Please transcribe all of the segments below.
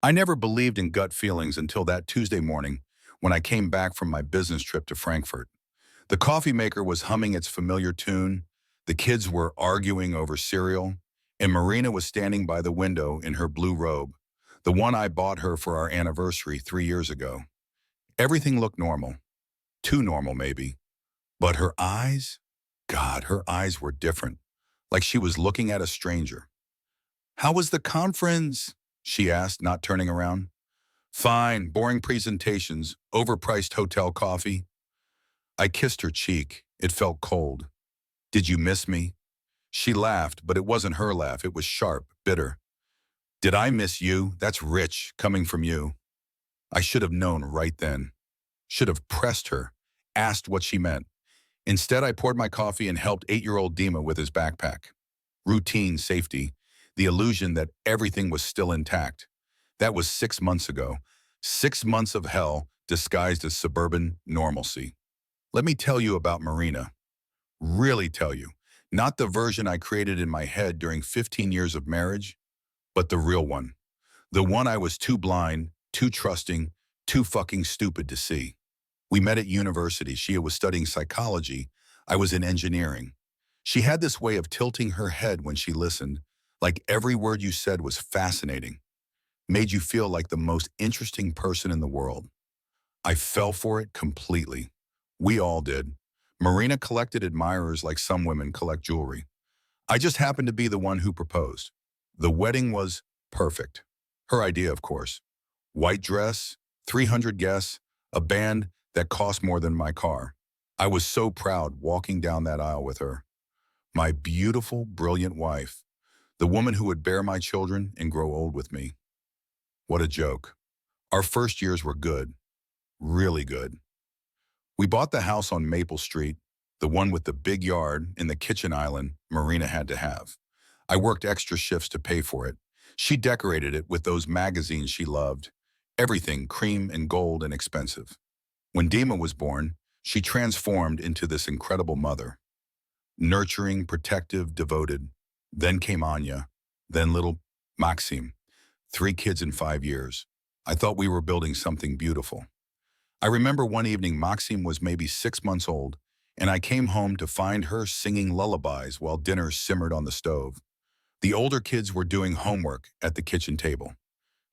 I never believed in gut feelings until that Tuesday morning when I came back from my business trip to Frankfurt. The coffee maker was humming its familiar tune, the kids were arguing over cereal, and Marina was standing by the window in her blue robe, the one I bought her for our anniversary 3 years ago. Everything looked normal, too normal maybe, but her eyes, God, her eyes were different, like she was looking at a stranger. "How was the conference?" she asked, not turning around. "Fine, boring presentations, overpriced hotel coffee." I kissed her cheek. It felt cold. "Did you miss me?" She laughed, but it wasn't her laugh. It was sharp, bitter. "Did I miss you? That's rich, coming from you." I should have known right then. Should have pressed her, asked what she meant. Instead, I poured my coffee and helped 8-year-old Dima with his backpack. Routine, safety, the illusion that everything was still intact. That was 6 months ago. 6 months of hell disguised as suburban normalcy. Let me tell you about Marina. Really tell you. Not the version I created in my head during 15 years of marriage, but the real one. The one I was too blind, too trusting, too fucking stupid to see. We met at university. She was studying psychology. I was in engineering. She had this way of tilting her head when she listened, like every word you said was fascinating, made you feel like the most interesting person in the world. I fell for it completely. We all did. Marina collected admirers like some women collect jewelry. I just happened to be the one who proposed. The wedding was perfect. Her idea, of course. White dress, 300 guests, a band that cost more than my car. I was so proud walking down that aisle with her. My beautiful, brilliant wife. The woman who would bear my children and grow old with me. What a joke. Our first years were good. Really good. We bought the house on Maple Street, the one with the big yard and the kitchen island Marina had to have. I worked extra shifts to pay for it. She decorated it with those magazines she loved. Everything cream and gold and expensive. When Dima was born, she transformed into this incredible mother. Nurturing, protective, devoted. Then came Anya. Then little Maxim. 3 kids in 5 years. I thought we were building something beautiful. I remember one evening Maxim was maybe 6 months old, and I came home to find her singing lullabies while dinner simmered on the stove. The older kids were doing homework at the kitchen table.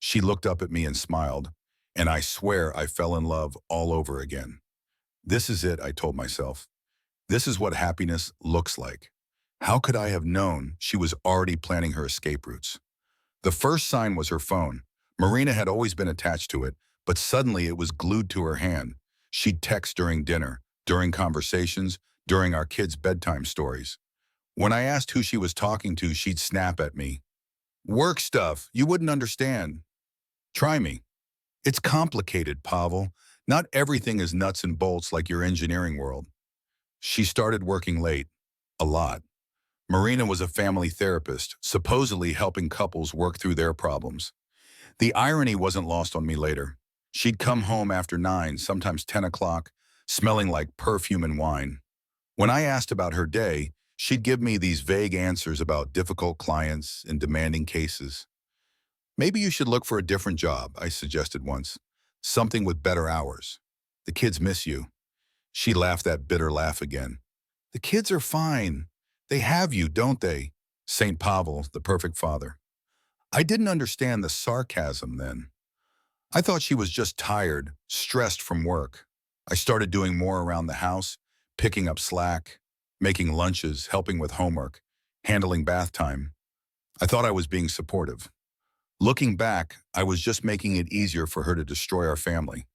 She looked up at me and smiled, and I swear I fell in love all over again. This is it, I told myself. This is what happiness looks like. How could I have known she was already planning her escape routes? The first sign was her phone. Marina had always been attached to it, but suddenly it was glued to her hand. She'd text during dinner, during conversations, during our kids' bedtime stories. When I asked who she was talking to, she'd snap at me. "Work stuff, you wouldn't understand. Try me." "It's complicated, Pavel. Not everything is nuts and bolts like your engineering world." She started working late. A lot. Marina was a family therapist, supposedly helping couples work through their problems. The irony wasn't lost on me later. She'd come home after 9, sometimes 10 o'clock, smelling like perfume and wine. When I asked about her day, she'd give me these vague answers about difficult clients and demanding cases. "Maybe you should look for a different job," I suggested once. "Something with better hours. The kids miss you." She laughed that bitter laugh again. "The kids are fine. They have you, don't they?" St. Pavel, the perfect father. I didn't understand the sarcasm then. I thought she was just tired, stressed from work. I started doing more around the house, picking up slack, making lunches, helping with homework, handling bath time. I thought I was being supportive. Looking back, I was just making it easier for her to destroy our family.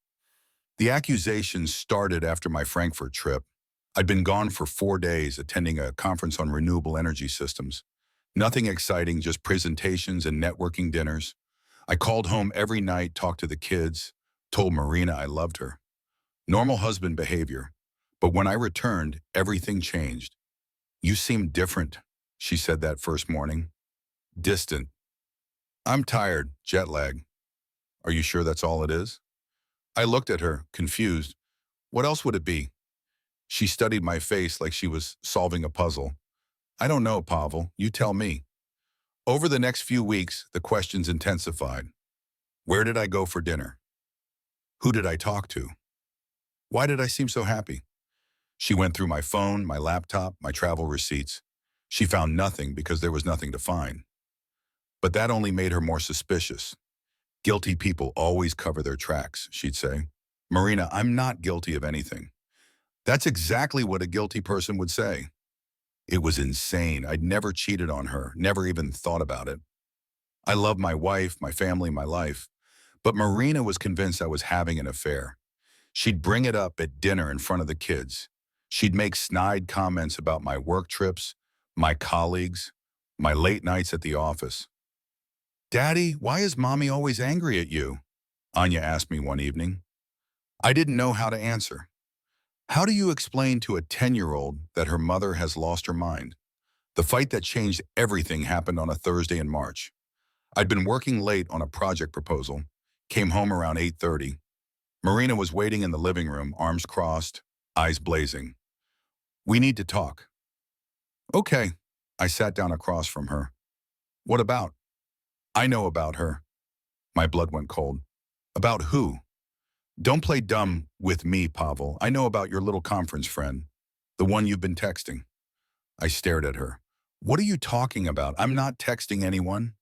The accusations started after my Frankfurt trip. I'd been gone for 4 days attending a conference on renewable energy systems. Nothing exciting, just presentations and networking dinners. I called home every night, talked to the kids, told Marina I loved her. Normal husband behavior. But when I returned, everything changed. "You seem different," she said that first morning. Distant. "I'm tired, jet lag." "Are you sure that's all it is?" I looked at her, confused. What else would it be? She studied my face like she was solving a puzzle. "I don't know, Pavel. You tell me." Over the next few weeks, the questions intensified. Where did I go for dinner? Who did I talk to? Why did I seem so happy? She went through my phone, my laptop, my travel receipts. She found nothing because there was nothing to find. But that only made her more suspicious. Guilty people always cover their tracks, she'd say. Marina, I'm not guilty of anything. That's exactly what a guilty person would say. It was insane. I'd never cheated on her, never even thought about it. I love my wife, my family, my life. But Marina was convinced I was having an affair. She'd bring it up at dinner in front of the kids. She'd make snide comments about my work trips, my colleagues, my late nights at the office. Daddy, why is Mommy always angry at you? Anya asked me one evening. I didn't know how to answer. How do you explain to a 10-year-old that her mother has lost her mind? The fight that changed everything happened on a Thursday in March. I'd been working late on a project proposal, came home around 8:30. Marina was waiting in the living room, arms crossed, eyes blazing. We need to talk. Okay. I sat down across from her. What about? I know about her. My blood went cold. About who? Don't play dumb with me, Pavel. I know about your little conference friend, the one you've been texting. I stared at her. What are you talking about? I'm not texting anyone.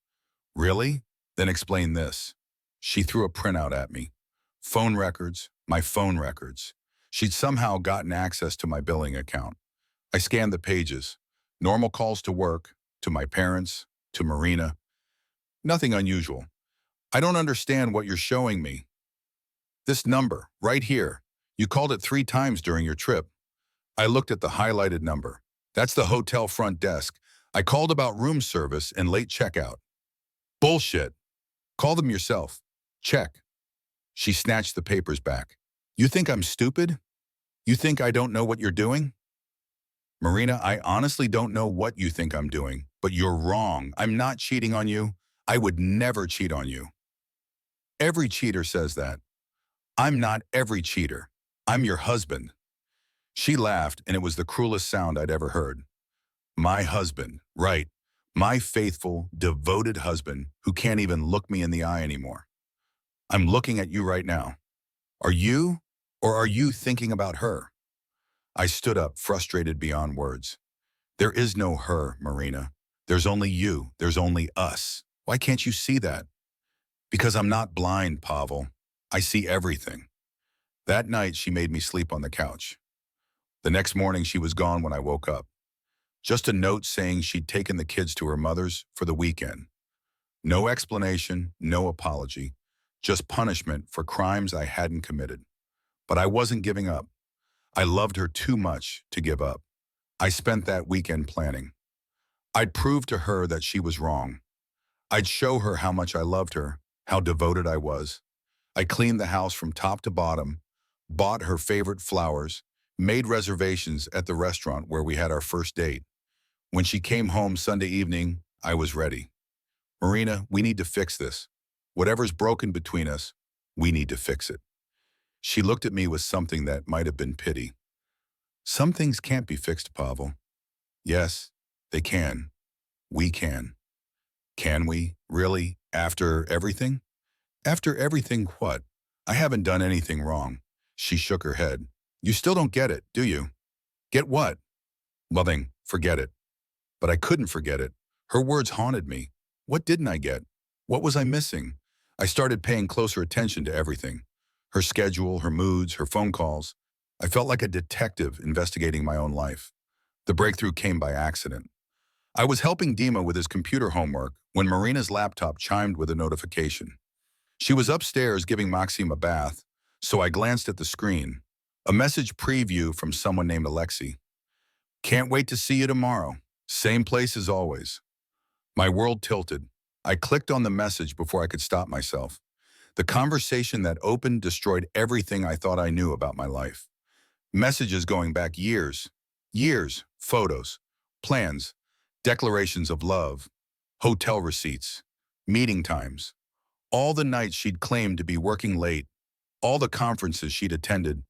Really? Then explain this. She threw a printout at me. Phone records, my phone records. She'd somehow gotten access to my billing account. I scanned the pages. Normal calls to work, to my parents, to Marina. Nothing unusual. I don't understand what you're showing me. This number, right here. You called it 3 times during your trip. I looked at the highlighted number. That's the hotel front desk. I called about room service and late checkout. Bullshit. Call them yourself. Check. She snatched the papers back. You think I'm stupid? You think I don't know what you're doing? Marina, I honestly don't know what you think I'm doing, but you're wrong. I'm not cheating on you. I would never cheat on you. Every cheater says that. I'm not every cheater. I'm your husband. She laughed, and it was the cruelest sound I'd ever heard. My husband, right. My faithful, devoted husband who can't even look me in the eye anymore. I'm looking at you right now. Are you, or are you thinking about her? I stood up, frustrated beyond words. There is no her, Marina. There's only you. There's only us. Why can't you see that? Because I'm not blind, Pavel. I see everything. That night, she made me sleep on the couch. The next morning, she was gone when I woke up. Just a note saying she'd taken the kids to her mother's for the weekend. No explanation, no apology, just punishment for crimes I hadn't committed. But I wasn't giving up. I loved her too much to give up. I spent that weekend planning. I'd prove to her that she was wrong. I'd show her how much I loved her, how devoted I was. I cleaned the house from top to bottom, bought her favorite flowers, made reservations at the restaurant where we had our first date. When she came home Sunday evening, I was ready. Marina, we need to fix this. Whatever's broken between us, we need to fix it. She looked at me with something that might have been pity. Some things can't be fixed, Pavel. Yes, they can. We can. Can we? Really? After everything? After everything what? I haven't done anything wrong. She shook her head. You still don't get it, do you? Get what? Well then, forget it. But I couldn't forget it. Her words haunted me. What didn't I get? What was I missing? I started paying closer attention to everything. Her schedule, her moods, her phone calls. I felt like a detective investigating my own life. The breakthrough came by accident. I was helping Dima with his computer homework when Marina's laptop chimed with a notification. She was upstairs giving Maxim a bath, so I glanced at the screen. A message preview from someone named Alexei. Can't wait to see you tomorrow. Same place as always. My world tilted. I clicked on the message before I could stop myself. The conversation that opened destroyed everything I thought I knew about my life. Messages going back years. Years, photos, plans, declarations of love, hotel receipts, meeting times. All the nights she'd claimed to be working late, all the conferences she'd attended,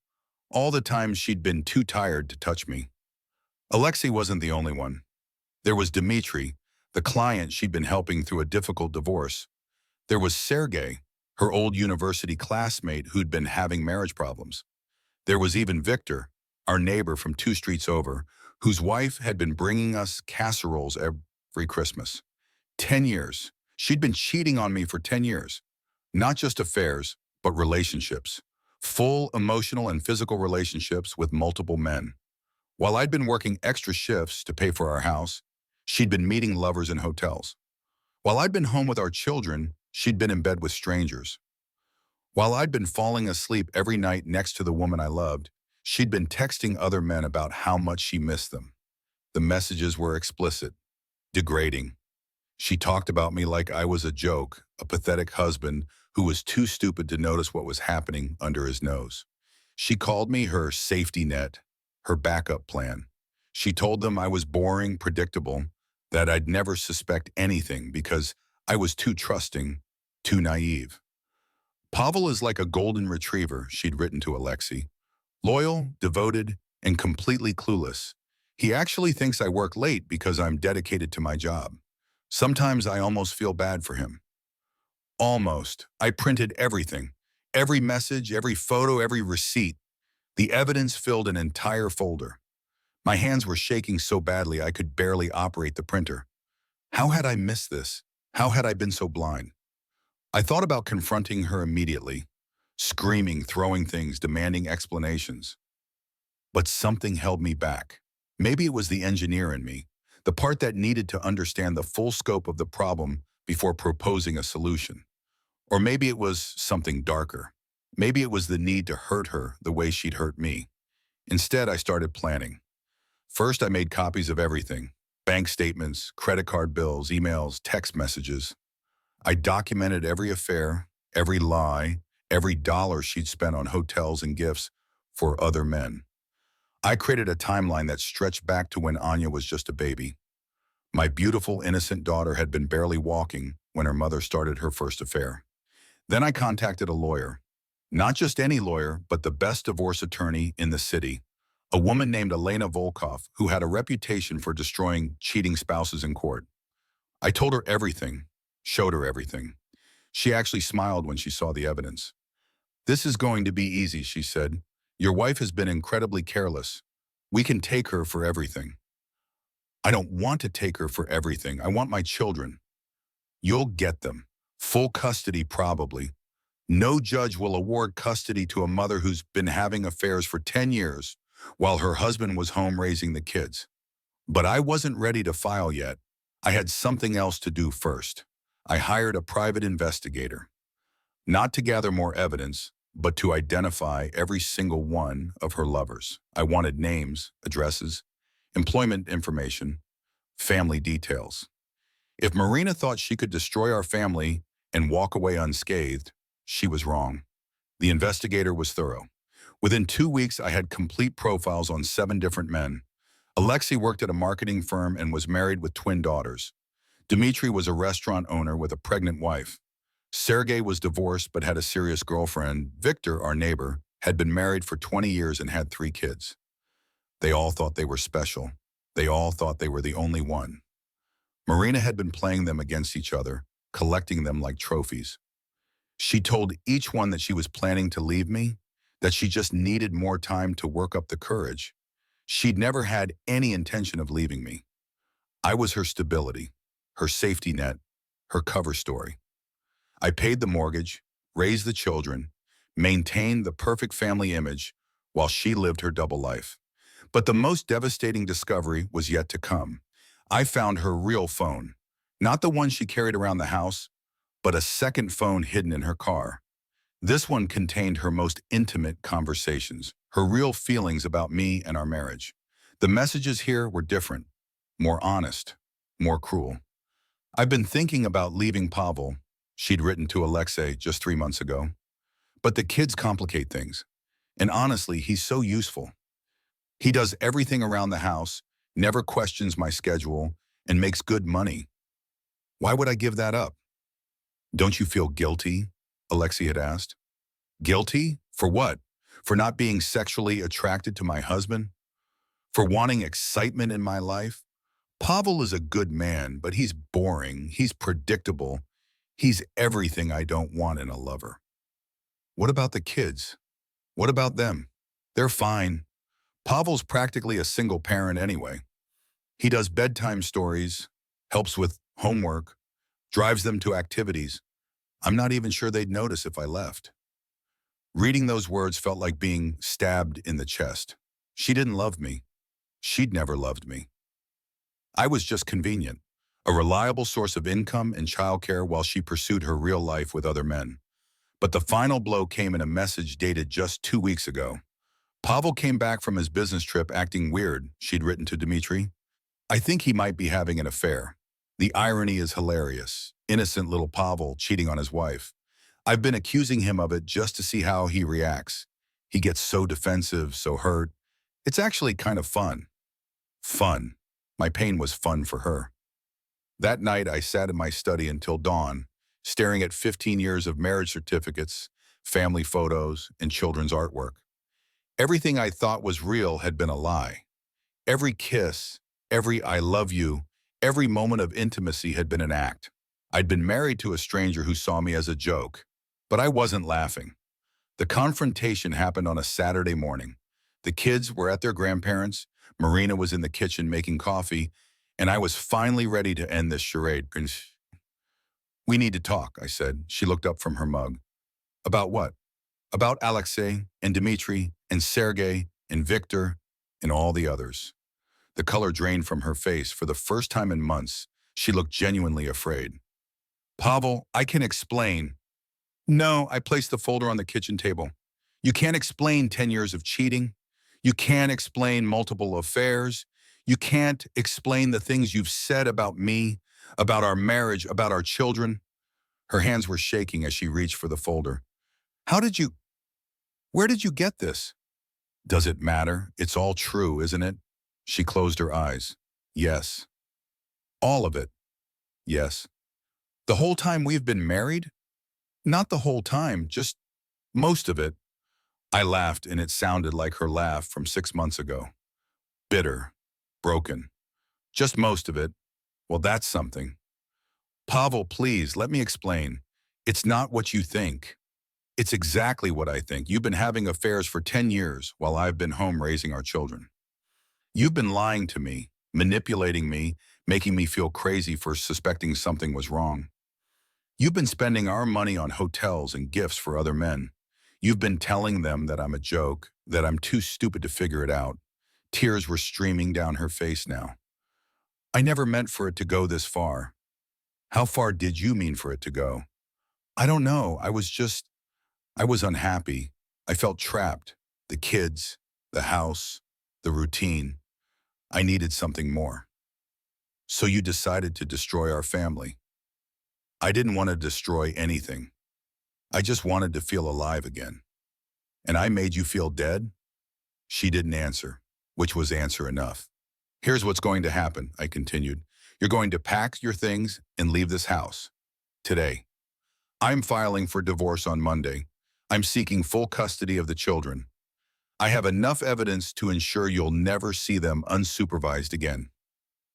all the times she'd been too tired to touch me. Alexei wasn't the only one. There was Dmitri, the client she'd been helping through a difficult divorce. There was Sergey, her old university classmate who'd been having marriage problems. There was even Victor, our neighbor from 2 streets over, whose wife had been bringing us casseroles every Christmas. 10 years. She'd been cheating on me for 10 years. Not just affairs, but relationships. Full emotional and physical relationships with multiple men. While I'd been working extra shifts to pay for our house, she'd been meeting lovers in hotels. While I'd been home with our children, she'd been in bed with strangers. While I'd been falling asleep every night next to the woman I loved, she'd been texting other men about how much she missed them. The messages were explicit, degrading. She talked about me like I was a joke, a pathetic husband who was too stupid to notice what was happening under his nose. She called me her safety net, her backup plan. She told them I was boring, predictable, that I'd never suspect anything because I was too trusting, too naive. Pavel is like a golden retriever, she'd written to Alexei. Loyal, devoted, and completely clueless. He actually thinks I work late because I'm dedicated to my job. Sometimes I almost feel bad for him. Almost. I printed everything. Every message, every photo, every receipt. The evidence filled an entire folder. My hands were shaking so badly I could barely operate the printer. How had I missed this? How had I been so blind? I thought about confronting her immediately, screaming, throwing things, demanding explanations. But something held me back. Maybe it was the engineer in me, the part that needed to understand the full scope of the problem before proposing a solution. Or maybe it was something darker. Maybe it was the need to hurt her the way she'd hurt me. Instead, I started planning. First, I made copies of everything: bank statements, credit card bills, emails, text messages. I documented every affair, every lie, every dollar she'd spent on hotels and gifts for other men. I created a timeline that stretched back to when Anya was just a baby. My beautiful, innocent daughter had been barely walking when her mother started her first affair. Then I contacted a lawyer. Not just any lawyer, but the best divorce attorney in the city. A woman named Elena Volkov, who had a reputation for destroying cheating spouses in court. I told her everything, showed her everything. She actually smiled when she saw the evidence. "This is going to be easy," she said. "Your wife has been incredibly careless. We can take her for everything." "I don't want to take her for everything. I want my children." "You'll get them. Full custody, probably. No judge will award custody to a mother who's been having affairs for 10 years while her husband was home raising the kids." But I wasn't ready to file yet. I had something else to do first. I hired a private investigator, not to gather more evidence, but to identify every single one of her lovers. I wanted names, addresses, employment information, family details. If Marina thought she could destroy our family and walk away unscathed, she was wrong. The investigator was thorough. Within 2 weeks, I had complete profiles on 7 different men. Alexei worked at a marketing firm and was married with twin daughters. Dmitry was a restaurant owner with a pregnant wife. Sergei was divorced but had a serious girlfriend. Victor, our neighbor, had been married for 20 years and had 3 kids. They all thought they were special. They all thought they were the only one. Marina had been playing them against each other, collecting them like trophies. She told each one that she was planning to leave me, that she just needed more time to work up the courage. She'd never had any intention of leaving me. I was her stability, her safety net, her cover story. I paid the mortgage, raised the children, maintained the perfect family image while she lived her double life. But the most devastating discovery was yet to come. I found her real phone, not the one she carried around the house, but a second phone hidden in her car. This one contained her most intimate conversations, her real feelings about me and our marriage. The messages here were different, more honest, more cruel. "I've been thinking about leaving Pavel," she'd written to Alexei just 3 months ago. "But the kids complicate things. And honestly, he's so useful. He does everything around the house, never questions my schedule, and makes good money. Why would I give that up?" "Don't you feel guilty?" Alexei had asked. "Guilty? For what? For not being sexually attracted to my husband? For wanting excitement in my life? Pavel is a good man, but he's boring, he's predictable. He's everything I don't want in a lover. What about the kids? What about them? They're fine. Pavel's practically a single parent anyway. He does bedtime stories, helps with homework, drives them to activities. I'm not even sure they'd notice if I left. Reading those words felt like being stabbed in the chest. She didn't love me. She'd never loved me. I was just convenient, a reliable source of income and childcare while she pursued her real life with other men. But the final blow came in a message dated just 2 weeks ago. Pavel came back from his business trip acting weird, she'd written to Dmitri. I think he might be having an affair. The irony is hilarious. Innocent little Pavel cheating on his wife. I've been accusing him of it just to see how he reacts. He gets so defensive, so hurt. It's actually kind of fun. Fun. My pain was fun for her. That night, I sat in my study until dawn, staring at 15 years of marriage certificates, family photos, and children's artwork. Everything I thought was real had been a lie. Every kiss, every I love you, every moment of intimacy had been an act. I'd been married to a stranger who saw me as a joke, but I wasn't laughing. The confrontation happened on a Saturday morning. The kids were at their grandparents', Marina was in the kitchen making coffee, and I was finally ready to end this charade. We need to talk, I said. She looked up from her mug. About what? About Alexei and Dmitri and Sergei and Victor and all the others. The color drained from her face. For the first time in months, she looked genuinely afraid. Pavel, I can explain. No, I placed the folder on the kitchen table. You can't explain 10 years of cheating. You can't explain multiple affairs. You can't explain the things you've said about me, about our marriage, about our children. Her hands were shaking as she reached for the folder. Where did you get this? Does it matter? It's all true, isn't it? She closed her eyes. Yes. All of it. Yes. The whole time we've been married? Not the whole time, just most of it. I laughed, and it sounded like her laugh from 6 months ago. Bitter. Broken. Just most of it. Well, that's something. Pavel, please, let me explain. It's not what you think. It's exactly what I think. You've been having affairs for 10 years while I've been home raising our children. You've been lying to me, manipulating me, making me feel crazy for suspecting something was wrong. You've been spending our money on hotels and gifts for other men. You've been telling them that I'm a joke, that I'm too stupid to figure it out. Tears were streaming down her face now. I never meant for it to go this far. How far did you mean for it to go? I don't know. I was unhappy. I felt trapped. The kids, the house, the routine. I needed something more. So you decided to destroy our family. I didn't want to destroy anything. I just wanted to feel alive again. And I made you feel dead? She didn't answer, which was answer enough. Here's what's going to happen, I continued. You're going to pack your things and leave this house. Today. I'm filing for divorce on Monday. I'm seeking full custody of the children. I have enough evidence to ensure you'll never see them unsupervised again.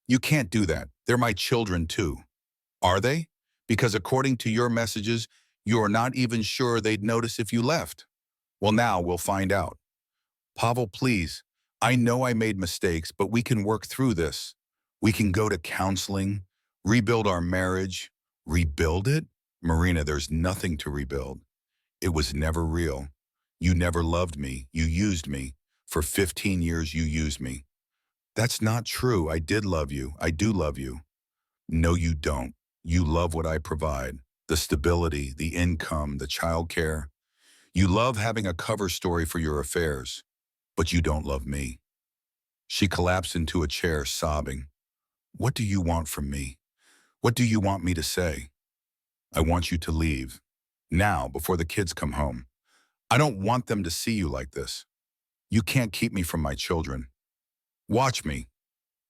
You can't do that. They're my children too. Are they? Because according to your messages, you're not even sure they'd notice if you left. Well, now we'll find out. Pavel, please. I know I made mistakes, but we can work through this. We can go to counseling, rebuild our marriage. Rebuild it? Marina, there's nothing to rebuild. It was never real. You never loved me. You used me. For 15 years, you used me. That's not true. I did love you. I do love you. No, you don't. You love what I provide. The stability, the income, the childcare. You love having a cover story for your affairs. But you don't love me. She collapsed into a chair, sobbing. What do you want from me? What do you want me to say? I want you to leave. Now, before the kids come home. I don't want them to see you like this. You can't keep me from my children. Watch me.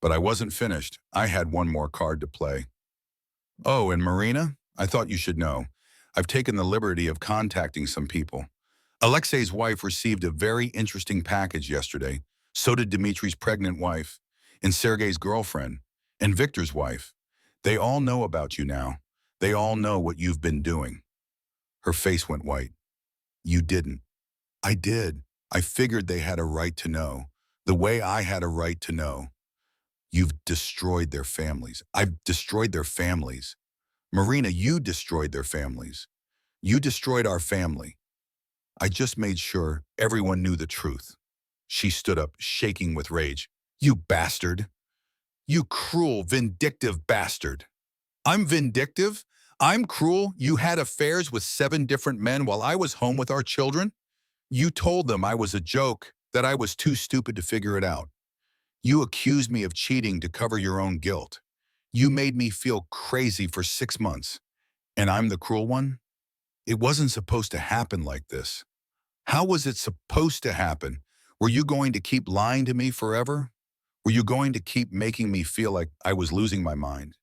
But I wasn't finished. I had one more card to play. Oh, and Marina, I thought you should know. I've taken the liberty of contacting some people. Alexei's wife received a very interesting package yesterday. So did Dmitri's pregnant wife, and Sergei's girlfriend, and Victor's wife. They all know about you now. They all know what you've been doing. Her face went white. You didn't. I did. I figured they had a right to know. The way I had a right to know. You've destroyed their families. I've destroyed their families. Marina, you destroyed their families. You destroyed our family. I just made sure everyone knew the truth. She stood up, shaking with rage. You bastard. You cruel, vindictive bastard. I'm vindictive? I'm cruel? You had affairs with 7 different men while I was home with our children? You told them I was a joke, that I was too stupid to figure it out. You accused me of cheating to cover your own guilt. You made me feel crazy for 6 months. And I'm the cruel one? It wasn't supposed to happen like this. How was it supposed to happen? Were you going to keep lying to me forever? Were you going to keep making me feel like I was losing my mind?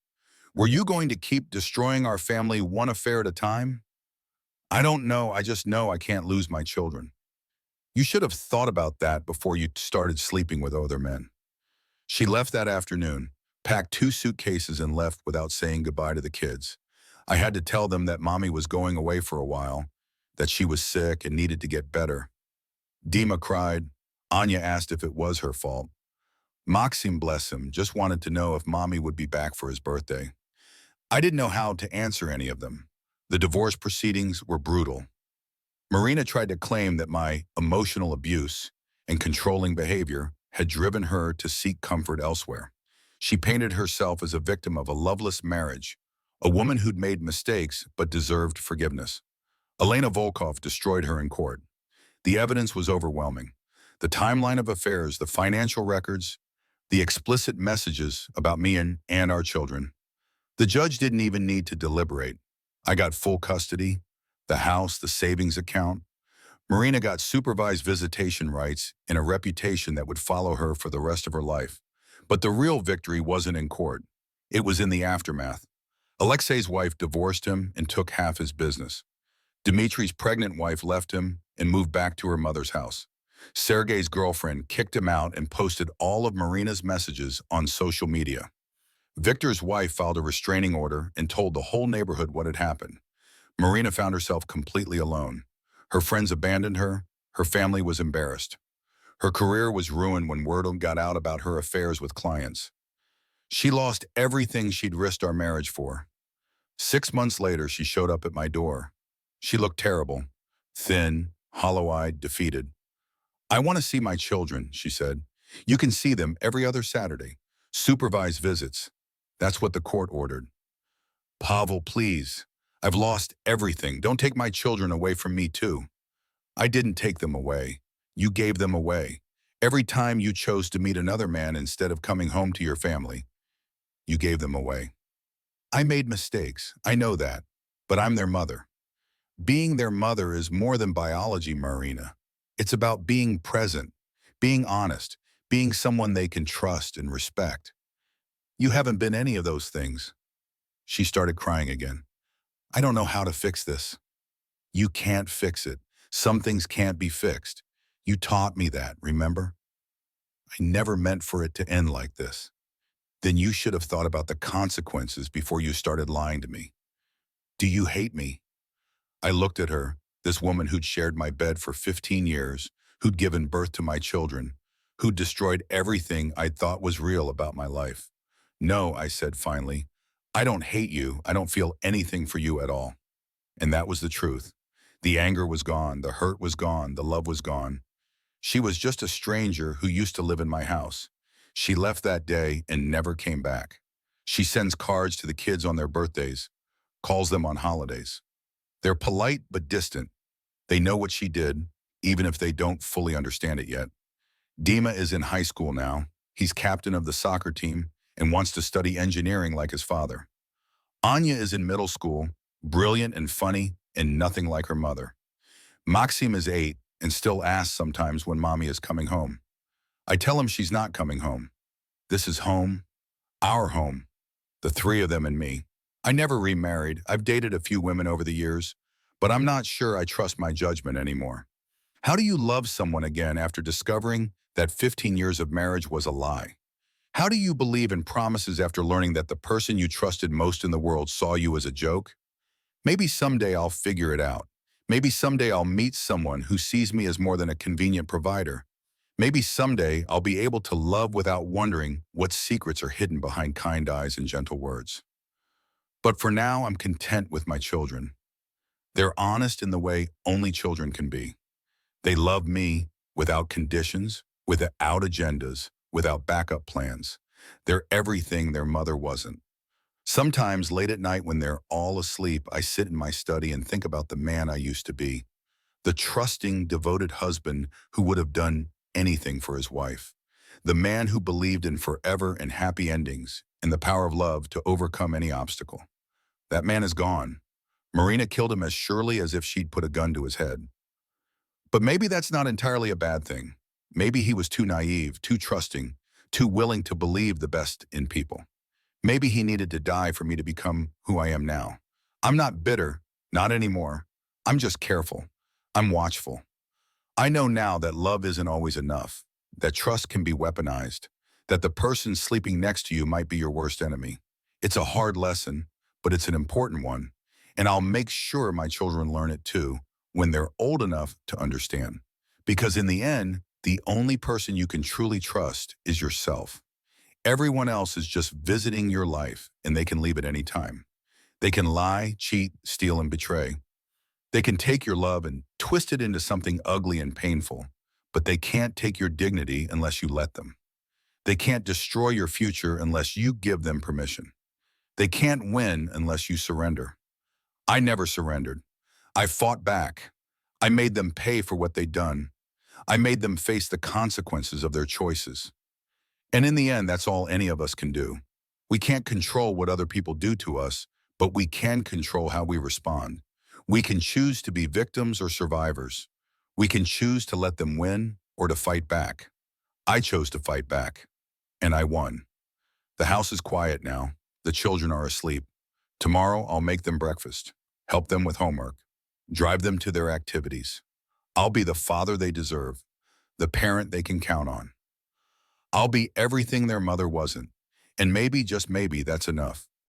Were you going to keep destroying our family one affair at a time? I don't know. I just know I can't lose my children. You should have thought about that before you started sleeping with other men. She left that afternoon, packed 2 suitcases and left without saying goodbye to the kids. I had to tell them that mommy was going away for a while, that she was sick and needed to get better. Dima cried. Anya asked if it was her fault. Maxim, bless him, just wanted to know if mommy would be back for his birthday. I didn't know how to answer any of them. The divorce proceedings were brutal. Marina tried to claim that my emotional abuse and controlling behavior had driven her to seek comfort elsewhere. She painted herself as a victim of a loveless marriage, a woman who'd made mistakes but deserved forgiveness. Elena Volkov destroyed her in court. The evidence was overwhelming. The timeline of affairs, the financial records, the explicit messages about me and our children. The judge didn't even need to deliberate. I got full custody, the house, the savings account. Marina got supervised visitation rights and a reputation that would follow her for the rest of her life. But the real victory wasn't in court. It was in the aftermath. Alexei's wife divorced him and took half his business. Dmitri's pregnant wife left him and moved back to her mother's house. Sergei's girlfriend kicked him out and posted all of Marina's messages on social media. Victor's wife filed a restraining order and told the whole neighborhood what had happened. Marina found herself completely alone. Her friends abandoned her. Her family was embarrassed. Her career was ruined when word got out about her affairs with clients. She lost everything she'd risked our marriage for. 6 months later, she showed up at my door. She looked terrible, thin, hollow-eyed, defeated. I want to see my children, she said. You can see them every other Saturday. Supervised visits. That's what the court ordered. Pavel, please. I've lost everything. Don't take my children away from me too. I didn't take them away. You gave them away. Every time you chose to meet another man instead of coming home to your family, you gave them away. I made mistakes. I know that. But I'm their mother. Being their mother is more than biology, Marina. It's about being present, being honest, being someone they can trust and respect. You haven't been any of those things. She started crying again. I don't know how to fix this. You can't fix it. Some things can't be fixed. You taught me that, remember? I never meant for it to end like this. Then you should have thought about the consequences before you started lying to me. Do you hate me? I looked at her, this woman who'd shared my bed for 15 years, who'd given birth to my children, who'd destroyed everything I thought was real about my life. No, I said finally, I don't hate you. I don't feel anything for you at all. And that was the truth. The anger was gone. The hurt was gone. The love was gone. She was just a stranger who used to live in my house. She left that day and never came back. She sends cards to the kids on their birthdays, calls them on holidays. They're polite but distant. They know what she did, even if they don't fully understand it yet. Dima is in high school now. He's captain of the soccer team and wants to study engineering like his father. Anya is in middle school, brilliant and funny, and nothing like her mother. Maxim is 8 and still asks sometimes when mommy is coming home. I tell him she's not coming home. This is home, our home, the 3 of them and me. I never remarried. I've dated a few women over the years, but I'm not sure I trust my judgment anymore. How do you love someone again after discovering that 15 years of marriage was a lie? How do you believe in promises after learning that the person you trusted most in the world saw you as a joke? Maybe someday I'll figure it out. Maybe someday I'll meet someone who sees me as more than a convenient provider. Maybe someday I'll be able to love without wondering what secrets are hidden behind kind eyes and gentle words. But for now, I'm content with my children. They're honest in the way only children can be. They love me without conditions, without agendas, without backup plans. They're everything their mother wasn't. Sometimes late at night when they're all asleep, I sit in my study and think about the man I used to be, the trusting, devoted husband who would have done anything for his wife, the man who believed in forever and happy endings and the power of love to overcome any obstacle. That man is gone. Marina killed him as surely as if she'd put a gun to his head. But maybe that's not entirely a bad thing. Maybe he was too naive, too trusting, too willing to believe the best in people. Maybe he needed to die for me to become who I am now. I'm not bitter, not anymore. I'm just careful. I'm watchful. I know now that love isn't always enough, that trust can be weaponized, that the person sleeping next to you might be your worst enemy. It's a hard lesson, but it's an important one, and I'll make sure my children learn it too when they're old enough to understand. Because in the end, the only person you can truly trust is yourself. Everyone else is just visiting your life, and they can leave at any time. They can lie, cheat, steal, and betray. They can take your love and twist it into something ugly and painful, but they can't take your dignity unless you let them. They can't destroy your future unless you give them permission. They can't win unless you surrender. I never surrendered. I fought back. I made them pay for what they'd done. I made them face the consequences of their choices. And in the end, that's all any of us can do. We can't control what other people do to us, but we can control how we respond. We can choose to be victims or survivors. We can choose to let them win or to fight back. I chose to fight back, and I won. The house is quiet now. The children are asleep. Tomorrow, I'll make them breakfast, help them with homework, drive them to their activities. I'll be the father they deserve, the parent they can count on. I'll be everything their mother wasn't, and maybe, just maybe, that's enough.